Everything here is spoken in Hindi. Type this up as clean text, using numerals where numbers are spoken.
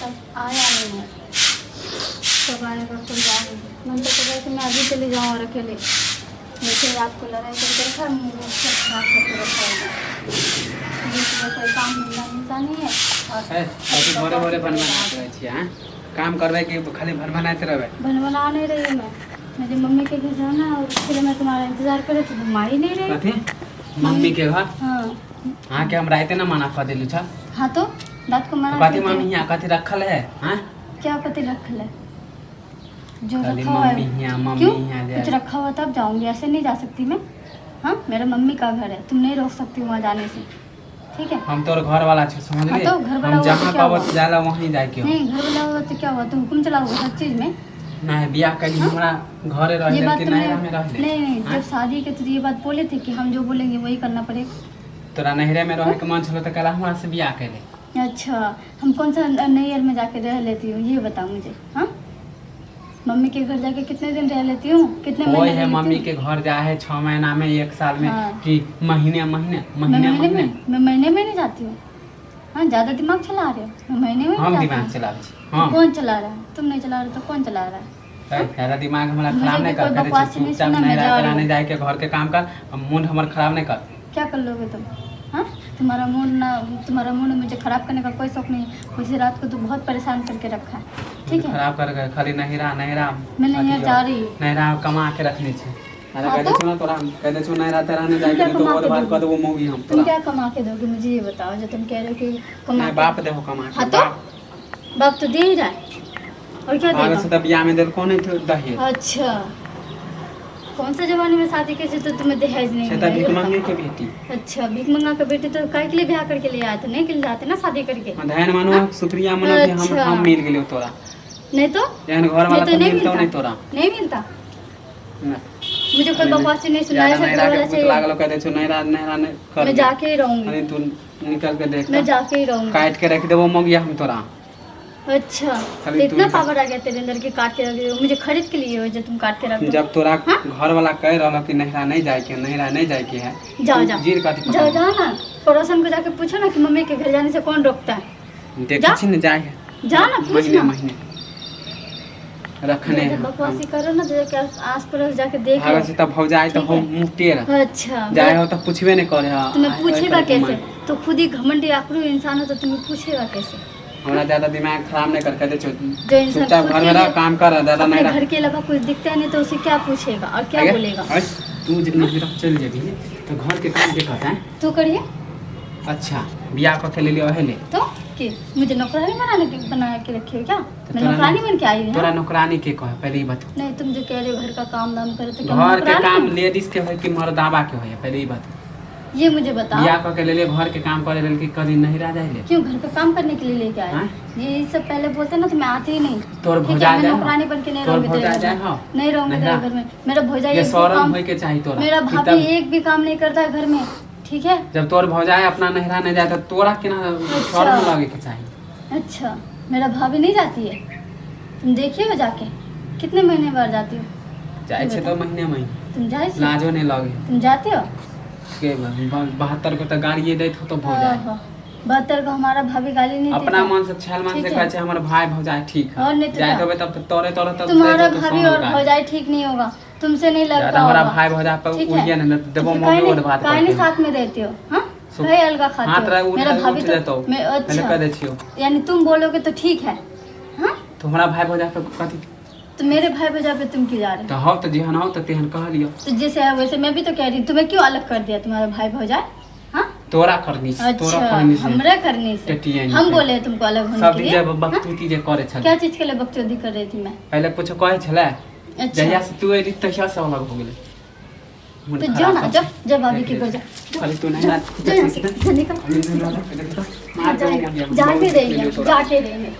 तब आया नहीं है, कब आएगा कोई याद नहीं। मैंने तो बोला कि मैं अभी चली जाऊँ और अकेले, वैसे रात को लड़ाई करके रखा, मुझे सब खराब करके रखा है। कोई काम मिलता नहीं है और भोरे भोरे बनवाते रहे छियै काम करबै कि खाली बनवाते रहबै? बनवा नहीं रही हूँ मैं, मेरी मम्मी के घर जाना और उसके लिए मैं तुम्हारा इंतजार करे तो तुम आ ही नहीं रही। कथी मम्मी के घर? हाँ हाँ के हम राइते ना मना कर दिलु छ। हाँ तो रात को मना कथी करके- मम्मी यहाँ कथी रखल है? हाँ क्या पति रख ले जो खाली रखा हुआ है। मम्मी यहाँ मम्मी क्यों यहाँ कुछ जाए। रखा हुआ तब जाऊंगी, ऐसे नहीं जा सकती मैं। हाँ मेरा मम्मी का घर है, तुम नहीं रोक सकती वहाँ जाने से, ठीक है? हम तोर घर वाला छ समझ हाँ ले। तो घर वाला हम हुआ तो जहाँ क्या कहब हुआ? जाला वहीं जाए के हो। नहीं घर वाला हुआ तो क्या हुआ, तुम हुक्म चलाओगे हर चीज में। नहीं बियाह कहीं हमरा घरे रह ये ले बात कि तुमने नहरा में रह ले। नहीं नहीं हाँ? जब शादी के तो ये बात बोले थे कि हम जो बोलेंगे वही करना पड़ेगा। तोरा नहरे में रहे के मन छलो तो कला हमरा से बियाह कैले। अच्छा हम कौन सा नैयर में जाके रह लेती हूँ ये बताओ मुझे। हाँ मम्मी के घर जाके कितने दिन रह लेती हूँ, कितने कोई महीने है रह लेती मम्मी हूँ? के घर जा है 6 महीना में 1 साल में हाँ। कि महीने महीने मैं महीने महीने महीने में मैं महीने में नहीं जाती हूँ। हाँ ज़्यादा दिमाग चला रहे हो, मैं महीने में हम नहीं दिमाग जाती हूँ। चलाबै छी। हाँ कौन चला रहा है? तुम नहीं चला रहे तो कौन चला रहा है? तेरा दिमाग हमरा मुझे खराब नहीं कोई कर करे बकवास नहीं चुपचाप सुनना, मैं नहीं जा रह रही कराने हूँ। जाए के घर के काम कर मूड हमर खराब नहीं कर। क्या कर लोगे तुम? हाँ तुम्हारा मूड मुझे खराब करने का कोई शौक नहीं है। वैसे रात को तो बहुत परेशान करके रखा है, ठीक है? खराब कर खाली नहिरा नहिरा मैं नैयर जा रही हूँ। नहिरा कमा के रखने छे। अरे हाँ कह दे तो? सुनो तोरा कह दे सुनो नहिरा तेरा नहीं जाए क्या के तो कमा और के बात दोगे? कर देबो मौगी हम तुम तोरा। क्या कमा के दोगे मुझे ये बताओ, जो तुम कह रहे हो कि कमा नहीं के- बाप देहो कमा के। हाँ तो बाप तो दे ही रहा है और क्या आगे से देगा? तो बियाह में देल कौन है दहेज? अच्छा कौन सा जमाने में शादी के तो तुम्हें दहेज नहीं से मिला, तो ये भीख बताओ। मांगे के बेटी। अच्छा भीख मंगा के बेटे तो काय के लिए ब्याह करके ले आए थे, नहीं के लिए जाते ना शादी करके। धैन मानो शुक्रिया मनो कि अच्छा। हम मिल गेलियो तोरा। नहीं तो एहन घर वाला नहीं तो नहीं मिलतो नहीं तोरा। नहीं मिलता ना। मुझे कोई बकवास नहीं सुना ज्यादा ऐसा नहिरा घर के वाला भूत चाहिए। लागलो कह दे छु नहिरा नहिरा ने कर। मैं जाके ही रहूंगी, अरे तू निकल के देख मैं जाके ही रहूंगी। काट के रख देबो मौगिया हम तोरा। अच्छा खाली तो इतना तू- पावर आ गया तेरे अंदर कि काट के रख दो, मुझे खरीद के लिए हो जो तुम काट के रख दो। जब तोरा हाँ? घर वाला कह रहलो कि नहिरा नहीं जाए के नहिरा नहीं जाए के है। जाओ तू जाओ जीर काटी जाओ जाओ ना, पड़ोसन को जाके पूछो ना कि मम्मी के घर जाने से कौन रोकता है। देख जा। छी न जाए जा ना पूछ महीने ना। महीने रखने जब बकवासी करो ना तो जाके आस पड़ोस जाके देख लो। भागल से तब हो जाए तो ठीक हो है। मुफ्ते रह अच्छा जाए हो तो पूछबे नहीं करे। हां तुम्हें पूछेगा कैसे? तो खुद ही घमंडी आखरू इंसान हो तो तुम्हें पूछेगा कैसे? हमरा ज्यादा दिमाग खराब नहीं कर के दे जो इंसान चुपचाप खुद घर के में रह लिए- काम कर ज्यादा अपने नहीं रह। घर के अलावा कुछ दिखता है नहीं तो उसे क्या पूछेगा और क्या आगे? बोलेगा? हट, तू जितना भी रह चल जेबी तो घर के काम के कहता है। तू करिए अच्छा बियाह कथे ले लियो है ले तो कि मुझे नौकरानी बना के रखी हो क्या? मैं तोरा नौकरानी बन के आई हूँ तोरा हाँ? नौकरानी के कहे पहले ही बता। नहीं तुम जो कह रहे हो घर का काम दाम करे तो क्या घर के नौकरानी काम हूँ? लेडीज के है कि मर्दावा के है पहले ही बता। ये मुझे बताओ बियाह क के ले ले घर के काम करे लेल कि कदी नहीं रह जाए ले। क्यों घर पे काम करने के लिए लेके आए? हाँ? ये सब पहले बोलते ना तो मैं आती ही नहीं। तोर ठीक है, भौजा मैं जाए नौकरानी बन के नहीं तोर रहूंगी तेरे भौजा घर जाए में। हां नहीं रहूंगी नहीं तेरे ना। घर में। मेरा भौजा ये एक भी शौरम काम होय के चाहिए तोरा। मेरा कि भाभी तब- एक भी काम नहीं करता है घर में, ठीक है? जब तोर भौजाए अपना नहिरा नहीं जाए तो तोरा केना शर्म लगे के चाहिए। अच्छा मेरा भाभी नहीं जाती है? तुम देखिए हो जाके कितने महीने बाद जाती हो? जाए छे तो महीने महीने तुम जाए छी? लाजो नहीं लगे तुम जाते हो? के 72 को तो गाड़ी देत हो तो भौजाए 72 का हमारा भाभी गाली नहीं अपना देता। मन से छल मन ठीक से है। कहे हमर भाई भौजाए ठीक और है नहीं तो जाए क्या? देबे तब तो तोरे तोरे तब तुम्हारा देत हो तो भाभी सोनू और गाड़ी। भौजाई ठीक नहीं होगा, तुमसे नहीं लगता ज्यादा हमारा होगा। भाई भौजाए पर ठीक है? उड़िए न देबो तो मम्मी काहे और बात काहे नहीं करते साथ में रहते हो? हाँ सु- भाई अलगा खाते हाथ रे हो। उठ मेरा भाभी देतो तो मैं पहले कह अच्छा दे छियो यानी तुम बोलोगे तो ठीक है। हाँ तुम्हारा भाई भौजाए पर कथी तो मेरे भाई भौजा पे तुम क्यों जा रहे हो? तो हो तो जेहन हो तो तेहन कह लियो तो जैसे है वैसे मैं भी तो कह रही हूँ, तुम्हें क्यों अलग कर दिया तुम्हारा भाई भौजाई? हाँ तोरा करनी से तोरा अच्छा करनी से हमरे करने से टेटिया नहीं हम से। बोले तुमको अलग होने सब के लिए? चीज हाँ? बकतूती जे करे छल क्या चीज के लिए बकचोदी कर रही थी मैं? पहले कुछ कहे छले अच्छा जहिया से तू एली तहिया से अलग हो गेले मूड तो खराब जाओ ना कर- जाओ भाभी की घर जा अरे तू नहीं ना जाओ यहाँ से, जा निकल मार जाके रहेंगे जाके रहेंगे